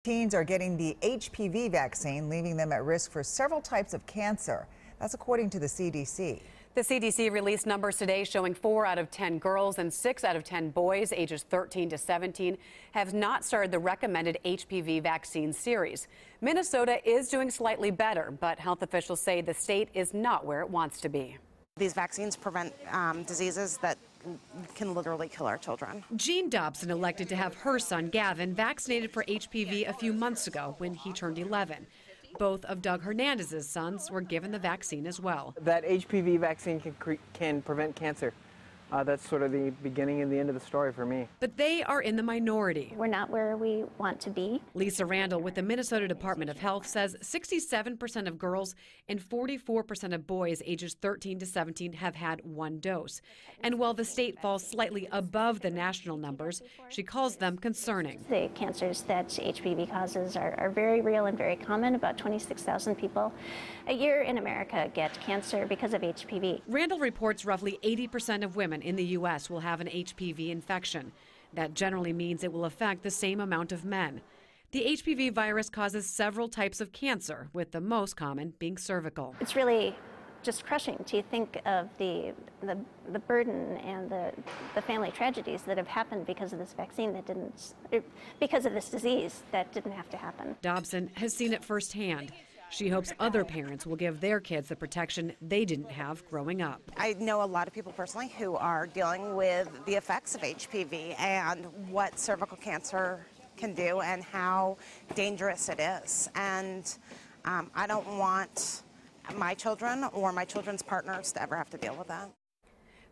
Teens are getting the HPV vaccine, leaving them at risk for several types of cancer. That's according to the CDC. The CDC released numbers today showing 4 out of 10 girls and 6 out of 10 boys ages 13 to 17 have not started the recommended HPV vaccine series. Minnesota is doing slightly better, but health officials say the state is not where it wants to be. These vaccines prevent diseases that can literally kill our children. Jean Dobson elected to have her son Gavin vaccinated for HPV a few months ago when he turned 11. Both of Doug Hernandez's sons were given the vaccine as well. That HPV vaccine can prevent cancer. That's sort of the beginning and the end of the story for me. But they are in the minority. We're not where we want to be. Lisa Randall with the Minnesota Department of Health says 67% of girls and 44% of boys ages 13 to 17 have had one dose. And while the state falls slightly above the national numbers, she calls them concerning. The cancers that HPV causes are very real and very common. About 26,000 people a year in America get cancer because of HPV. Randall reports roughly 80% of women in the U.S. will have an HPV infection. That generally means it will affect the same amount of men. The HPV virus causes several types of cancer, with the most common being cervical. It's really just crushing to think of the burden and the family tragedies that have happened because of this vaccine because of this disease that didn't have to happen. Dobson has seen it firsthand. She hopes other parents will give their kids the protection they didn't have growing up. I know a lot of people personally who are dealing with the effects of HPV and what cervical cancer can do and how dangerous it is. And I don't want my children or my children's partners to ever have to deal with that.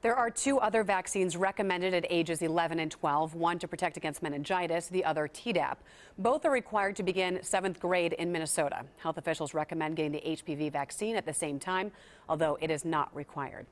There are 2 other vaccines recommended at ages 11 and 12, one to protect against meningitis, the other Tdap. Both are required to begin 7th grade in Minnesota. Health officials recommend getting the HPV vaccine at the same time, although it is not required.